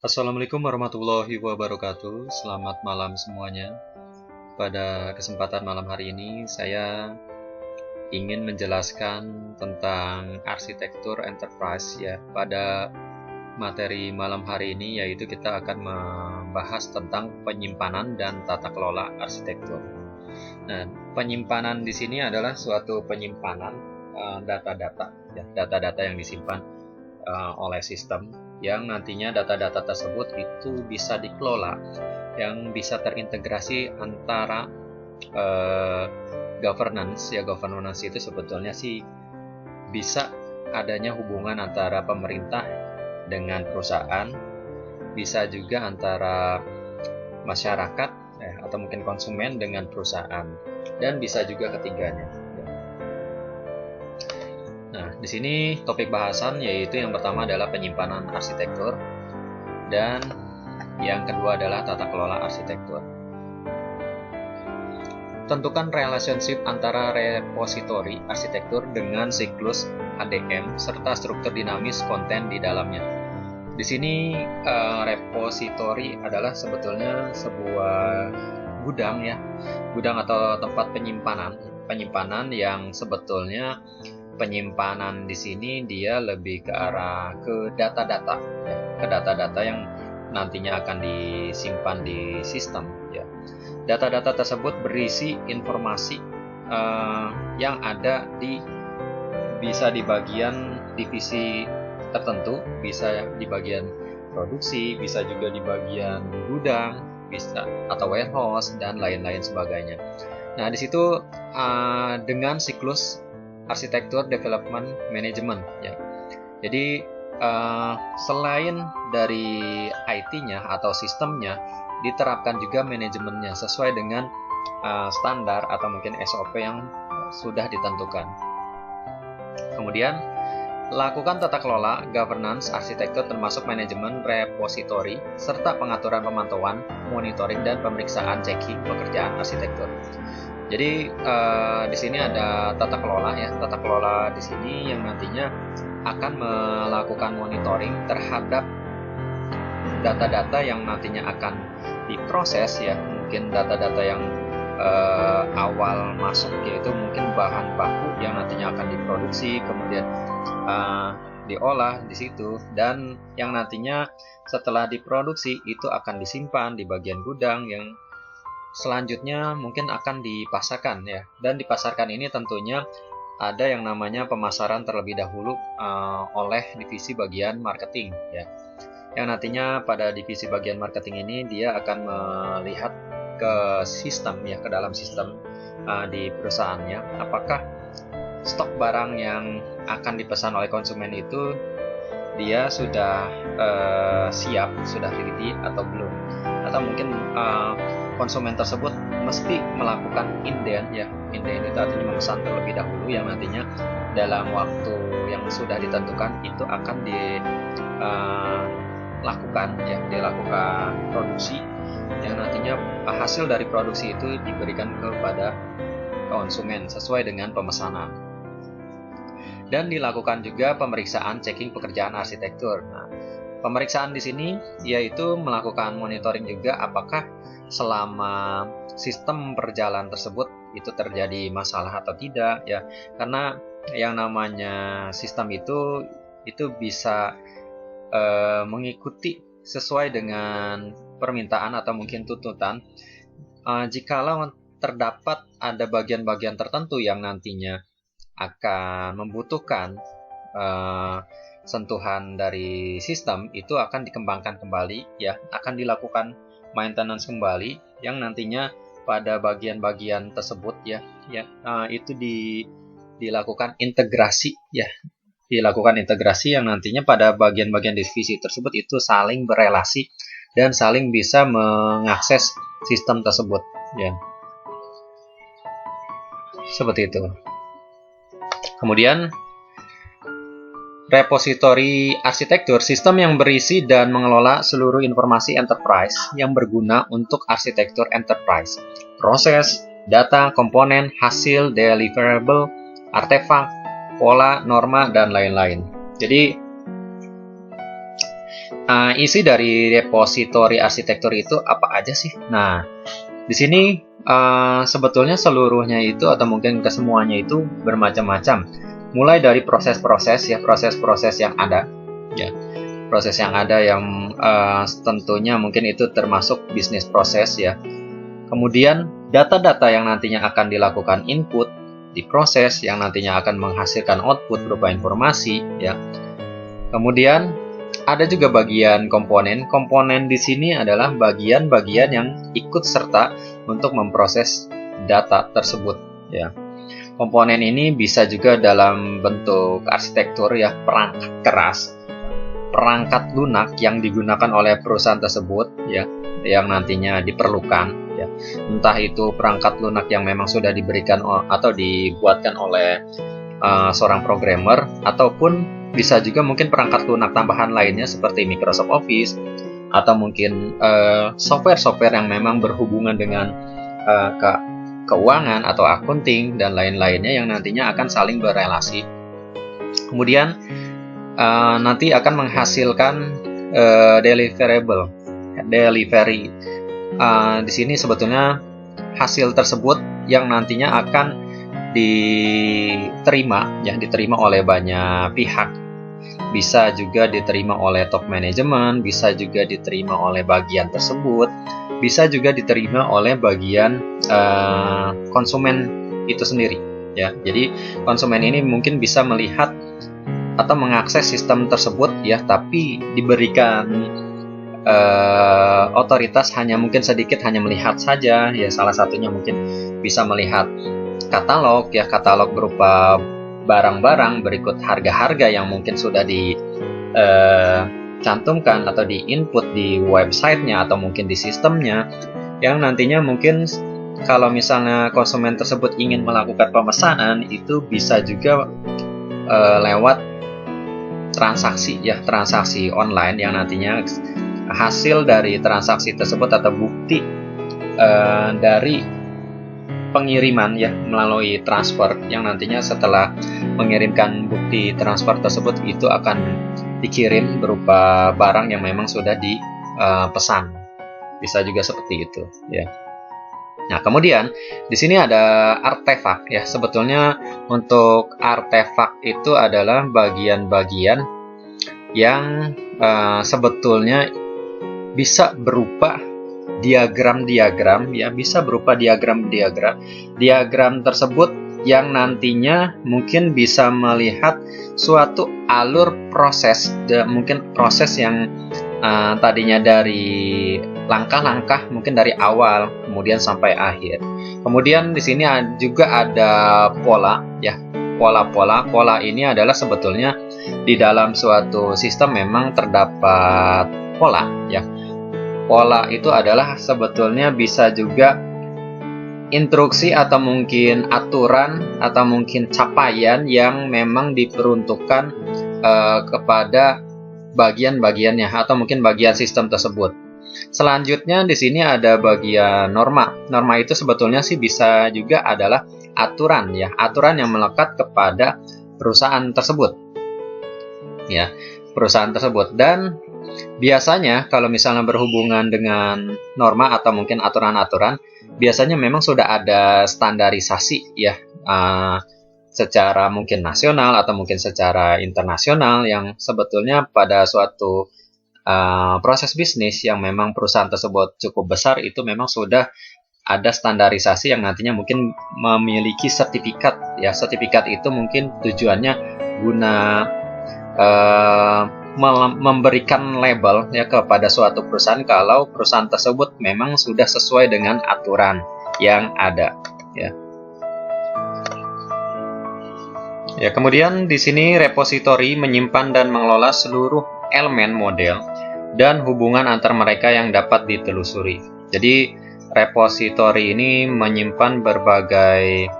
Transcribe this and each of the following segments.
Assalamualaikum warahmatullahi wabarakatuh. Selamat malam semuanya. Pada kesempatan malam hari ini, saya ingin menjelaskan tentang arsitektur enterprise ya. Pada materi malam hari ini, yaitu kita akan membahas tentang penyimpanan dan tata kelola arsitektur. Nah, penyimpanan di sini adalah suatu penyimpanan data-data, ya, data-data yang disimpan oleh sistem, yang nantinya data-data tersebut itu bisa dikelola, yang bisa terintegrasi antara governance. Ya, governance itu sebetulnya sih bisa adanya hubungan antara pemerintah dengan perusahaan, bisa juga antara masyarakat atau mungkin konsumen dengan perusahaan, dan bisa juga ketiganya. Nah, di sini topik bahasan yaitu yang pertama adalah penyimpanan arsitektur dan yang kedua adalah tata kelola arsitektur. Tentukan relationship antara repository arsitektur dengan siklus ADM serta struktur dinamis konten di dalamnya. Di sini repository adalah sebetulnya sebuah gudang ya, gudang atau tempat penyimpanan yang sebetulnya penyimpanan di sini dia lebih ke arah ke data-data ya, ke data-data yang nantinya akan disimpan di sistem ya. Data-data tersebut berisi informasi yang ada bisa di bagian divisi tertentu, bisa di bagian produksi, bisa juga di bagian gudang, bisa atau warehouse dan lain-lain sebagainya. Nah, di situ dengan siklus arsitektur development management ya. Jadi selain dari IT-nya atau sistemnya, diterapkan juga manajemennya sesuai dengan standar atau mungkin SOP yang sudah ditentukan. Kemudian lakukan tata kelola governance arsitektur termasuk manajemen repository serta pengaturan pemantauan, monitoring dan pemeriksaan checking pekerjaan arsitektur. Jadi di sini ada tata kelola ya. Tata kelola di sini yang nantinya akan melakukan monitoring terhadap data-data yang nantinya akan diproses ya. Mungkin data-data yang awal masuk yaitu mungkin bahan baku yang nantinya akan diproduksi, kemudian diolah di situ, dan yang nantinya setelah diproduksi itu akan disimpan di bagian gudang yang selanjutnya mungkin akan dipasarkan ya. Dan dipasarkan ini tentunya ada yang namanya pemasaran terlebih dahulu oleh divisi bagian marketing ya. Yang nantinya pada divisi bagian marketing ini dia akan melihat ke sistem ya, ke dalam sistem di perusahaannya, apakah stok barang yang akan dipesan oleh konsumen itu dia sudah siap, sudah ready atau belum, atau mungkin konsumen tersebut mesti melakukan inden ya. Inden itu artinya memesan terlebih dahulu, yang nantinya dalam waktu yang sudah ditentukan itu akan dilakukan produksi, yang nantinya hasil dari produksi itu diberikan kepada konsumen sesuai dengan pemesanan. Dan dilakukan juga pemeriksaan checking pekerjaan arsitektur. Nah, pemeriksaan di sini yaitu melakukan monitoring juga apakah selama sistem berjalan tersebut itu terjadi masalah atau tidak ya. Karena yang namanya sistem itu bisa mengikuti sesuai dengan permintaan atau mungkin tuntutan. Jikalau terdapat ada bagian-bagian tertentu yang nantinya akan membutuhkan sentuhan dari sistem, itu akan dikembangkan kembali ya, akan dilakukan maintenance kembali, yang nantinya pada bagian-bagian tersebut ya itu dilakukan integrasi ya, dilakukan integrasi yang nantinya pada bagian-bagian divisi tersebut itu saling berelasi dan saling bisa mengakses sistem tersebut ya, seperti itu. Kemudian repository arsitektur, sistem yang berisi dan mengelola seluruh informasi enterprise yang berguna untuk arsitektur enterprise. Proses, data, komponen, hasil, deliverable, artefak, pola, norma, dan lain-lain. Jadi Isi dari repositori arsitektur itu apa aja sih? Nah, di sini sebetulnya seluruhnya itu atau mungkin kesemuanya itu bermacam-macam. Mulai dari proses-proses ya, proses-proses yang ada ya. Proses yang ada yang tentunya mungkin itu termasuk bisnis proses ya. Kemudian data-data yang nantinya akan dilakukan input di proses yang nantinya akan menghasilkan output berupa informasi ya. Kemudian ada juga bagian komponen. Komponen di sini adalah bagian-bagian yang ikut serta untuk memproses data tersebut ya. Komponen ini bisa juga dalam bentuk arsitektur ya, perangkat keras, perangkat lunak yang digunakan oleh perusahaan tersebut ya, yang nantinya diperlukan ya. Entah itu perangkat lunak yang memang sudah diberikan atau dibuatkan oleh seorang programmer, ataupun bisa juga mungkin perangkat lunak tambahan lainnya seperti Microsoft Office atau mungkin software-software yang memang berhubungan dengan keuangan atau accounting dan lain-lainnya yang nantinya akan saling berelasi. Kemudian nanti akan menghasilkan delivery. Di sini sebetulnya hasil tersebut yang nantinya akan diterima oleh banyak pihak. Bisa juga diterima oleh top manajemen, bisa juga diterima oleh bagian tersebut, bisa juga diterima oleh bagian konsumen itu sendiri ya. Jadi konsumen ini mungkin bisa melihat atau mengakses sistem tersebut ya, tapi diberikan otoritas hanya mungkin sedikit, hanya melihat saja ya. Salah satunya mungkin bisa melihat katalog ya, katalog berupa barang-barang berikut harga-harga yang mungkin sudah dicantumkan atau di-input di websitenya atau mungkin di sistemnya, yang nantinya mungkin kalau misalnya konsumen tersebut ingin melakukan pemesanan itu bisa juga lewat transaksi ya, transaksi online yang nantinya hasil dari transaksi tersebut atau bukti dari pengiriman ya melalui transfer, yang nantinya setelah mengirimkan bukti transfer tersebut itu akan dikirim berupa barang yang memang sudah dipesan. Bisa juga seperti itu ya. Nah, kemudian di sini ada artefak ya. Sebetulnya untuk artefak itu adalah bagian-bagian yang sebetulnya bisa berupa diagram-diagram ya, bisa berupa diagram tersebut yang nantinya mungkin bisa melihat suatu alur proses, mungkin proses yang tadinya dari langkah-langkah mungkin dari awal kemudian sampai akhir. Kemudian di sini juga ada pola ya, pola ini adalah sebetulnya di dalam suatu sistem memang terdapat pola ya. Pola itu adalah sebetulnya bisa juga instruksi atau mungkin aturan atau mungkin capaian yang memang diperuntukkan kepada bagian-bagiannya atau mungkin bagian sistem tersebut. Selanjutnya di sini ada bagian norma. Norma itu sebetulnya sih bisa juga adalah aturan ya, aturan yang melekat kepada perusahaan tersebut. Ya, perusahaan tersebut. Dan biasanya kalau misalnya berhubungan dengan norma atau mungkin aturan-aturan, biasanya memang sudah ada standarisasi ya, secara mungkin nasional atau mungkin secara internasional, yang sebetulnya pada suatu proses bisnis yang memang perusahaan tersebut cukup besar itu memang sudah ada standarisasi yang nantinya mungkin memiliki sertifikat ya. Sertifikat itu mungkin tujuannya guna memberikan label ya kepada suatu perusahaan kalau perusahaan tersebut memang sudah sesuai dengan aturan yang ada ya. Ya, kemudian di sini repositori menyimpan dan mengelola seluruh elemen model dan hubungan antar mereka yang dapat ditelusuri. Jadi repositori ini menyimpan berbagai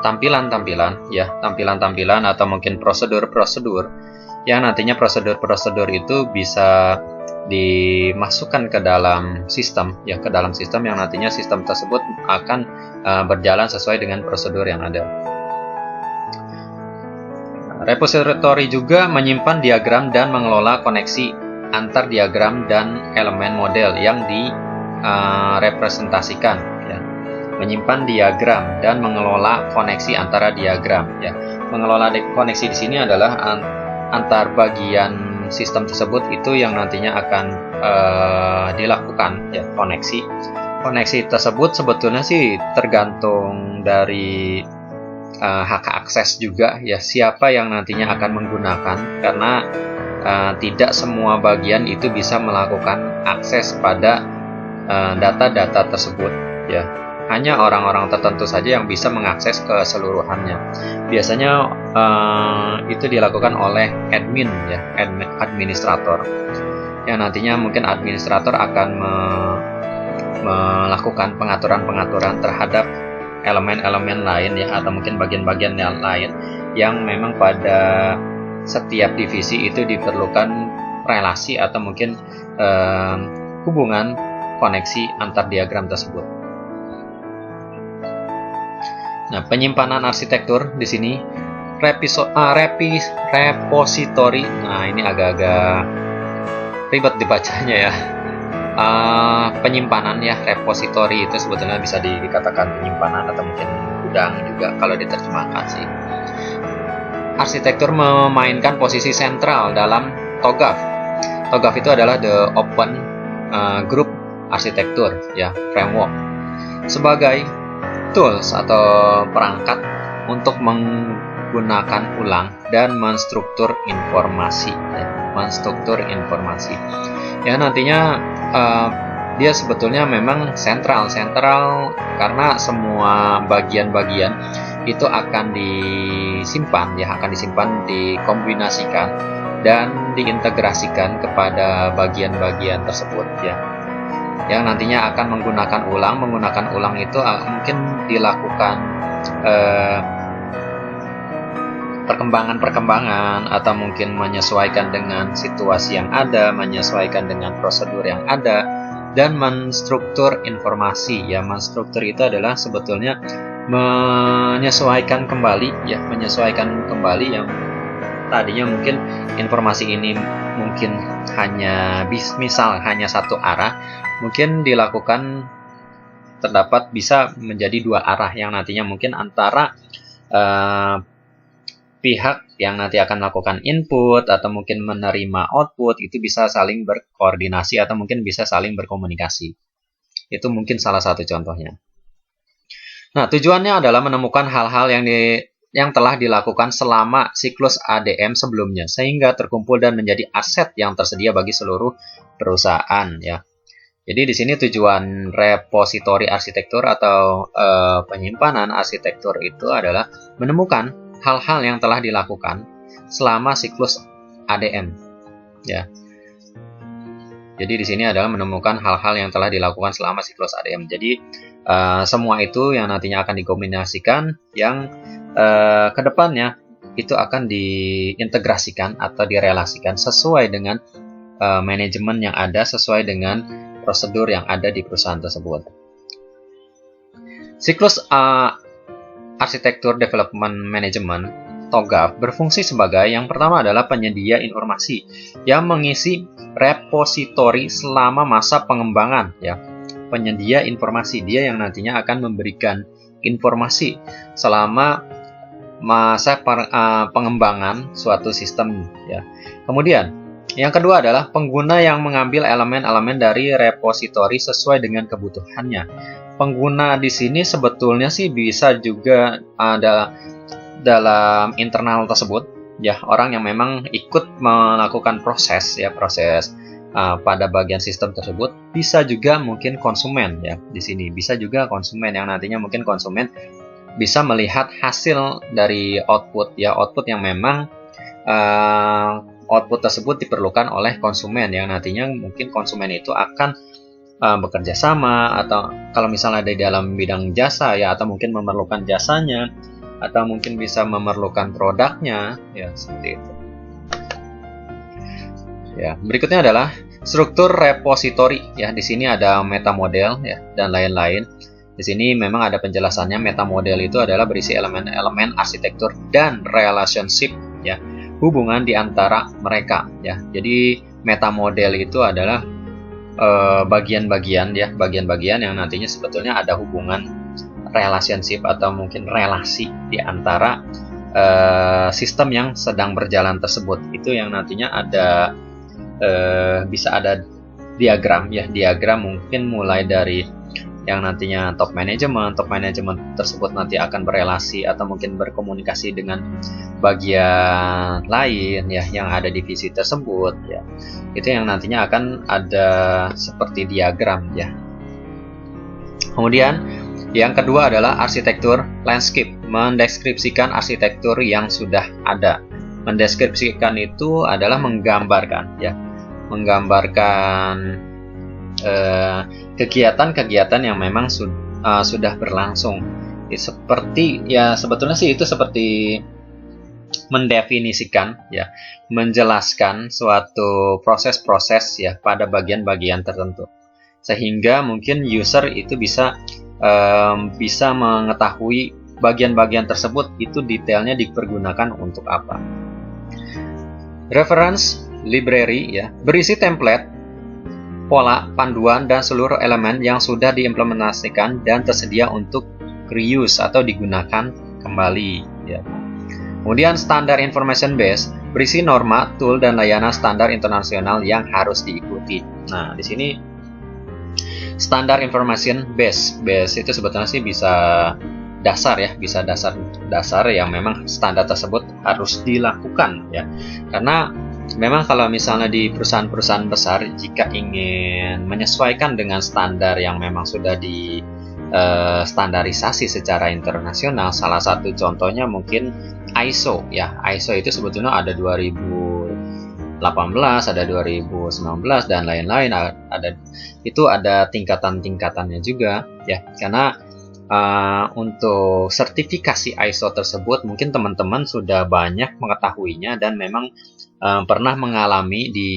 tampilan-tampilan ya, tampilan-tampilan atau mungkin prosedur-prosedur yang nantinya prosedur-prosedur itu bisa dimasukkan ke dalam sistem ya, ke dalam sistem yang nantinya sistem tersebut akan berjalan sesuai dengan prosedur yang ada. Repository juga menyimpan diagram dan mengelola koneksi antar diagram dan elemen model yang direpresentasikan. Menyimpan diagram dan mengelola koneksi antara diagram. Mengelola koneksi di sini adalah antar bagian sistem tersebut itu yang nantinya akan dilakukan koneksi. Koneksi tersebut sebetulnya sih tergantung dari hak akses juga siapa yang nantinya akan menggunakan, karena tidak semua bagian itu bisa melakukan akses pada data-data tersebut hanya orang-orang tertentu saja yang bisa mengakses keseluruhannya. Biasanya itu dilakukan oleh admin administrator yang nantinya mungkin administrator akan melakukan pengaturan-pengaturan terhadap elemen-elemen lain atau mungkin bagian-bagian yang lain yang memang pada setiap divisi itu diperlukan relasi atau mungkin hubungan koneksi antar diagram tersebut. Nah, penyimpanan arsitektur di sini repository. Nah, ini agak-agak ribet dibacanya penyimpanan repository itu sebetulnya bisa dikatakan penyimpanan atau mungkin gudang juga kalau diterjemahkan sih. Arsitektur memainkan posisi sentral dalam TOGAF. TOGAF itu adalah the Open Group Architecture framework sebagai tools atau perangkat untuk menggunakan ulang dan menstruktur informasi. Nantinya dia sebetulnya memang sentral karena semua bagian-bagian itu akan disimpan dikombinasikan dan diintegrasikan kepada bagian-bagian tersebut yang nantinya akan menggunakan ulang itu mungkin dilakukan perkembangan atau mungkin menyesuaikan dengan situasi yang ada, menyesuaikan dengan prosedur yang ada, dan menstruktur informasi. Menstruktur itu adalah sebetulnya menyesuaikan kembali yang tadinya mungkin informasi ini mungkin hanya satu arah, mungkin dilakukan bisa menjadi dua arah yang nantinya mungkin antara pihak yang nanti akan melakukan input atau mungkin menerima output itu bisa saling berkoordinasi atau mungkin bisa saling berkomunikasi. Itu mungkin salah satu contohnya. Nah, tujuannya adalah menemukan hal-hal yang telah dilakukan selama siklus ADM sebelumnya sehingga terkumpul dan menjadi aset yang tersedia bagi seluruh perusahaan Jadi di sini tujuan repository arsitektur atau penyimpanan arsitektur itu adalah menemukan hal-hal yang telah dilakukan selama siklus ADM Jadi di sini adalah menemukan hal-hal yang telah dilakukan selama siklus ADM. Jadi semua itu yang nantinya akan dikombinasikan yang kedepannya itu akan diintegrasikan atau direlasikan sesuai dengan manajemen yang ada, sesuai dengan prosedur yang ada di perusahaan tersebut. Siklus Arsitektur Development Management TOGAF berfungsi sebagai yang pertama adalah penyedia informasi yang mengisi repository selama masa pengembangan Penyedia informasi, dia yang nantinya akan memberikan informasi selama masa pengembangan suatu sistem Kemudian yang kedua adalah pengguna yang mengambil elemen-elemen dari repository sesuai dengan kebutuhannya. Pengguna di sini sebetulnya sih bisa juga ada dalam internal tersebut orang yang memang ikut melakukan proses pada bagian sistem tersebut, bisa juga mungkin konsumen di sini bisa juga konsumen yang nantinya mungkin konsumen bisa melihat hasil dari output yang memang output tersebut diperlukan oleh konsumen yang nantinya mungkin konsumen itu akan bekerja sama atau kalau misalnya di dalam bidang jasa atau mungkin memerlukan jasanya atau mungkin bisa memerlukan produknya seperti itu. Berikutnya adalah struktur repository di sini ada meta model dan lain-lain. Di sini memang ada penjelasannya. Meta model itu adalah berisi elemen-elemen arsitektur dan relationship ya, hubungan di antara mereka ya. Jadi meta model itu adalah bagian-bagian ya, bagian-bagian yang nantinya sebetulnya ada hubungan relationship atau mungkin relasi di antara sistem yang sedang berjalan tersebut. Itu yang nantinya ada bisa ada diagram ya, diagram mungkin mulai dari yang nantinya top management tersebut nanti akan berelasi atau mungkin berkomunikasi dengan bagian lain ya yang ada di divisi tersebut ya. Itu yang nantinya akan ada seperti diagram ya. Kemudian yang kedua adalah arsitektur landscape, mendeskripsikan arsitektur yang sudah ada. Mendeskripsikan itu adalah menggambarkan ya, menggambarkan kegiatan-kegiatan yang memang sudah berlangsung. Seperti ya, sebetulnya sih itu seperti mendefinisikan ya, menjelaskan suatu proses-proses ya pada bagian-bagian tertentu, sehingga mungkin user itu bisa mengetahui bagian-bagian tersebut itu detailnya dipergunakan untuk apa. Reference library ya, berisi template, pola, panduan, dan seluruh elemen yang sudah diimplementasikan dan tersedia untuk reuse atau digunakan kembali ya. Kemudian standar information base, berisi norma, tool, dan layanan standar internasional yang harus diikuti. Nah, di sini standar information base itu sebetulnya sih bisa dasar ya, bisa dasar yang memang standar tersebut harus dilakukan ya. Karena memang kalau misalnya di perusahaan-perusahaan besar, jika ingin menyesuaikan dengan standar yang memang sudah di standarisasi secara internasional, salah satu contohnya mungkin ISO ya. ISO itu sebetulnya ada 2018, ada 2019 dan lain-lain, ada tingkatan-tingkatannya juga ya. Karena untuk sertifikasi ISO tersebut mungkin teman-teman sudah banyak mengetahuinya dan memang pernah mengalami di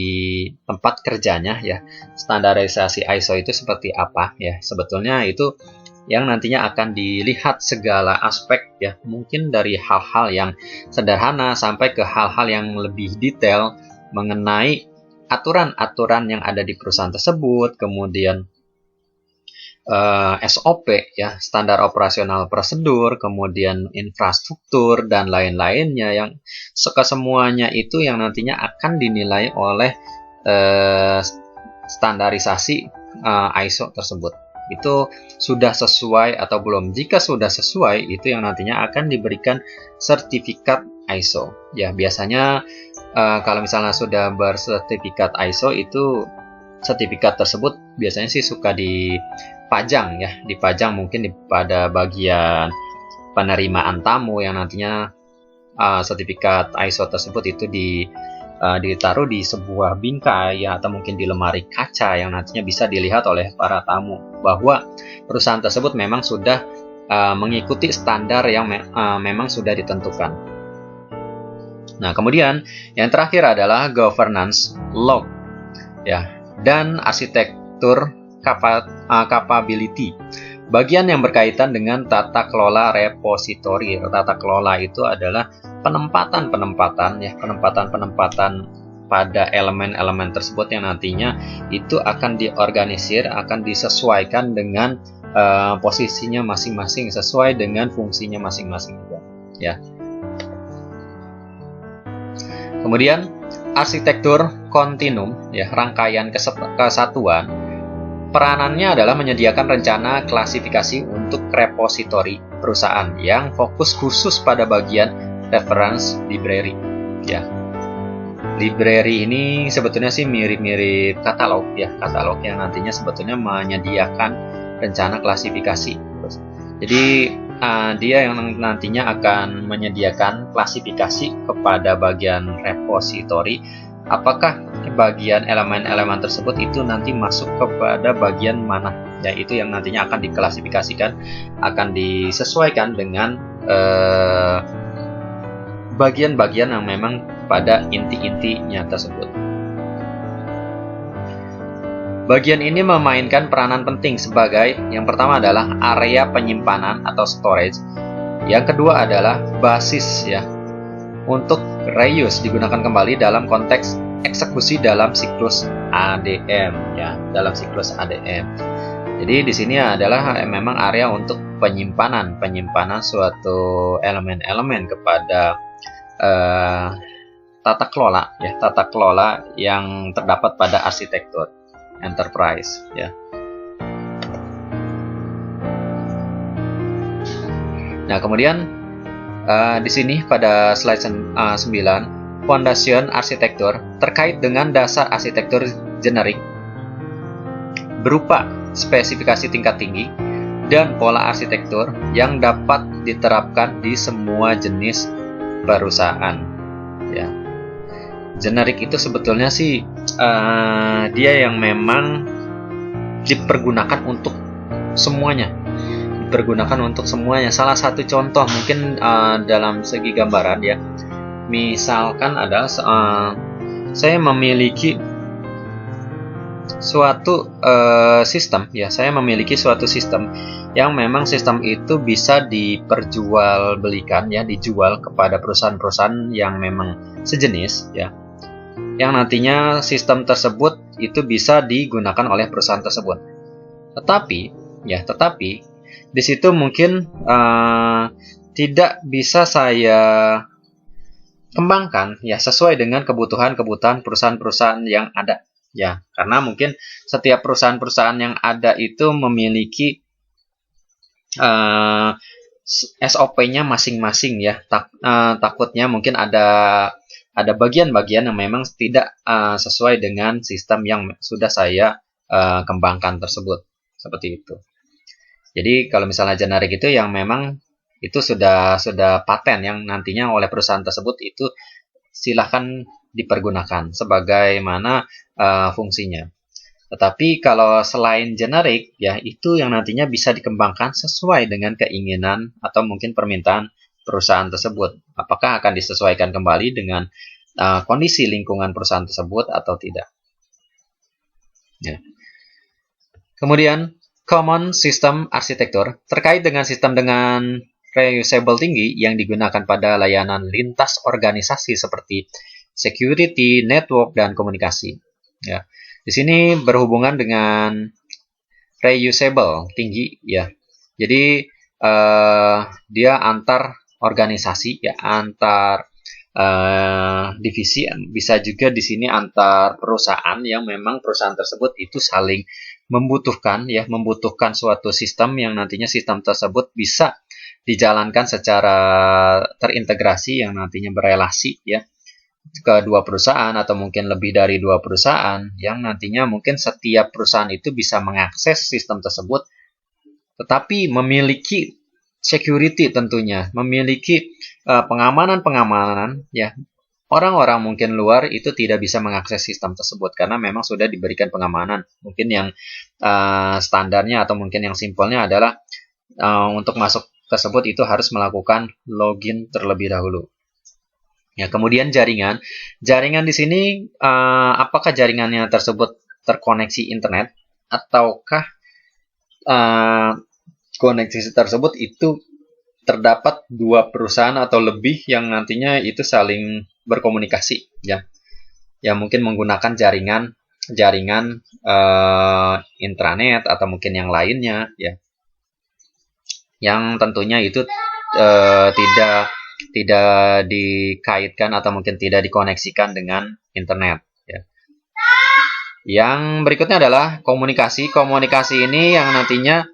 tempat kerjanya ya, standarisasi ISO itu seperti apa ya. Sebetulnya itu yang nantinya akan dilihat segala aspek ya, mungkin dari hal-hal yang sederhana sampai ke hal-hal yang lebih detail mengenai aturan-aturan yang ada di perusahaan tersebut, kemudian SOP ya, standar operasional prosedur, kemudian infrastruktur dan lain-lainnya, yang kesemuanya itu yang nantinya akan dinilai oleh standarisasi ISO tersebut. Itu sudah sesuai atau belum. Jika sudah sesuai, itu yang nantinya akan diberikan sertifikat ISO. Ya, biasanya kalau misalnya sudah bersertifikat ISO, itu sertifikat tersebut biasanya sih suka dipajang ya, dipajang mungkin pada bagian penerimaan tamu yang nantinya sertifikat ISO tersebut itu ditaruh di sebuah bingkai ya, atau mungkin di lemari kaca yang nantinya bisa dilihat oleh para tamu bahwa perusahaan tersebut memang sudah mengikuti standar yang memang sudah ditentukan. Nah, kemudian yang terakhir adalah governance log ya, dan arsitektur capability, bagian yang berkaitan dengan tata kelola repositori. Tata kelola itu adalah penempatan pada elemen-elemen tersebut yang nantinya itu akan diorganisir, akan disesuaikan dengan posisinya masing-masing, sesuai dengan fungsinya masing-masing ya. Kemudian arsitektur kontinum ya, rangkaian kesatuan. Peranannya adalah menyediakan rencana klasifikasi untuk repositori perusahaan yang fokus khusus pada bagian reference library ya. Library ini sebetulnya sih mirip-mirip katalog ya, katalog yang nantinya sebetulnya menyediakan rencana klasifikasi. Jadi dia yang nantinya akan menyediakan klasifikasi kepada bagian repositori, apakah bagian elemen-elemen tersebut itu nanti masuk kepada bagian mana, yaitu yang nantinya akan diklasifikasikan, akan disesuaikan dengan bagian-bagian yang memang pada inti-intinya tersebut. Bagian ini memainkan peranan penting sebagai yang pertama adalah area penyimpanan atau storage, yang kedua adalah basis ya untuk reuse, digunakan kembali dalam konteks eksekusi dalam siklus ADM, ya, dalam siklus ADM. Jadi di sini adalah memang area untuk penyimpanan suatu elemen-elemen kepada tata kelola, ya, tata kelola yang terdapat pada arsitektur enterprise, ya. Nah, kemudian di sini pada slide 9, foundation arsitektur terkait dengan dasar arsitektur generik berupa spesifikasi tingkat tinggi dan pola arsitektur yang dapat diterapkan di semua jenis perusahaan, ya. Generik itu sebetulnya sih dia yang memang dipergunakan untuk semuanya. Salah satu contoh mungkin dalam segi gambaran, ya, misalkan adalah saya memiliki suatu sistem, ya, yang memang sistem itu bisa diperjualbelikan, ya, dijual kepada perusahaan-perusahaan yang memang sejenis, ya, yang nantinya sistem tersebut itu bisa digunakan oleh perusahaan tersebut. Tetapi di situ mungkin tidak bisa saya kembangkan, ya, sesuai dengan kebutuhan perusahaan-perusahaan yang ada, ya, karena mungkin setiap perusahaan-perusahaan yang ada itu memiliki SOP-nya masing-masing, ya. Takutnya mungkin ada bagian-bagian yang memang tidak sesuai dengan sistem yang sudah saya kembangkan tersebut, seperti itu. Jadi kalau misalnya generik itu yang memang itu sudah paten yang nantinya oleh perusahaan tersebut itu silahkan dipergunakan sebagaimana fungsinya. Tetapi kalau selain generik, ya, itu yang nantinya bisa dikembangkan sesuai dengan keinginan atau mungkin permintaan perusahaan tersebut. Apakah akan disesuaikan kembali dengan kondisi lingkungan perusahaan tersebut atau tidak. Ya. Kemudian common system arsitektur terkait dengan sistem dengan reusable tinggi yang digunakan pada layanan lintas organisasi seperti security, network, dan komunikasi. Ya. Di sini berhubungan dengan reusable tinggi, ya. Jadi dia antar organisasi, ya, antar divisi, bisa juga di sini antar perusahaan yang memang perusahaan tersebut itu saling membutuhkan suatu sistem yang nantinya sistem tersebut bisa dijalankan secara terintegrasi yang nantinya berelasi, ya, ke dua perusahaan atau mungkin lebih dari dua perusahaan yang nantinya mungkin setiap perusahaan itu bisa mengakses sistem tersebut, tetapi memiliki security, tentunya memiliki pengamanan, ya. Orang-orang mungkin luar itu tidak bisa mengakses sistem tersebut karena memang sudah diberikan pengamanan. Mungkin yang standarnya atau mungkin yang simpelnya adalah untuk masuk tersebut itu harus melakukan login terlebih dahulu. Ya, kemudian jaringan di sini apakah jaringannya tersebut terkoneksi internet ataukah koneksi tersebut itu terdapat dua perusahaan atau lebih yang nantinya itu saling berkomunikasi, ya. Ya, mungkin menggunakan jaringan intranet atau mungkin yang lainnya, ya. Yang tentunya itu tidak dikaitkan atau mungkin tidak dikoneksikan dengan internet, ya. Yang berikutnya adalah komunikasi. Komunikasi ini yang nantinya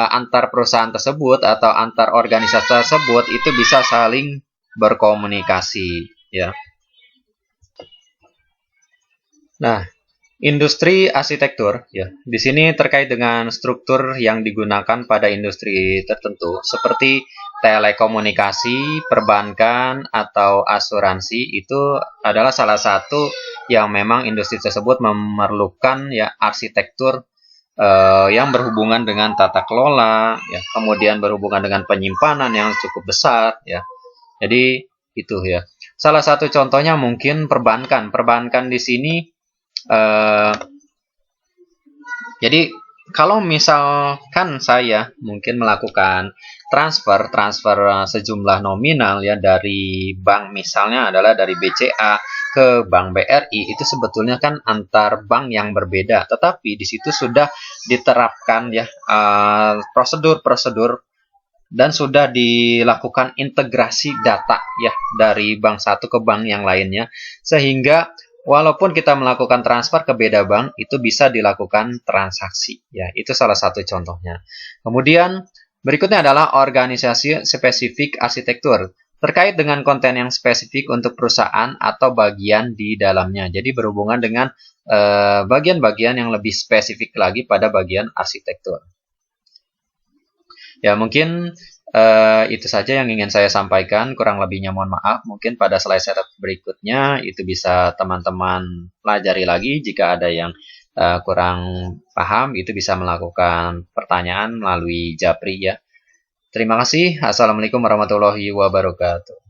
antar perusahaan tersebut atau antar organisasi tersebut itu bisa saling berkomunikasi, ya. Nah, industri arsitektur, ya. Di sini terkait dengan struktur yang digunakan pada industri tertentu seperti telekomunikasi, perbankan, atau asuransi, itu adalah salah satu yang memang industri tersebut memerlukan, ya, arsitektur yang berhubungan dengan tata kelola, ya, kemudian berhubungan dengan penyimpanan yang cukup besar, ya. Jadi itu, ya. Salah satu contohnya mungkin perbankan. Perbankan di sini jadi kalau misalkan saya mungkin melakukan transfer sejumlah nominal ya dari bank, misalnya adalah dari BCA ke Bank BRI, itu sebetulnya kan antar bank yang berbeda, tetapi di situ sudah diterapkan ya prosedur-prosedur dan sudah dilakukan integrasi data ya dari bank satu ke bank yang lainnya, sehingga walaupun kita melakukan transfer ke beda bank, itu bisa dilakukan transaksi. Ya, itu salah satu contohnya. Kemudian, berikutnya adalah organisasi spesifik arsitektur. Terkait dengan konten yang spesifik untuk perusahaan atau bagian di dalamnya. Jadi berhubungan dengan bagian-bagian yang lebih spesifik lagi pada bagian arsitektur. Ya, mungkin itu saja yang ingin saya sampaikan. Kurang lebihnya mohon maaf. Mungkin pada slide berikutnya itu bisa teman-teman pelajari lagi. Jika ada yang kurang paham, itu bisa melakukan pertanyaan melalui Japri ya. Terima kasih. Assalamualaikum warahmatullahi wabarakatuh.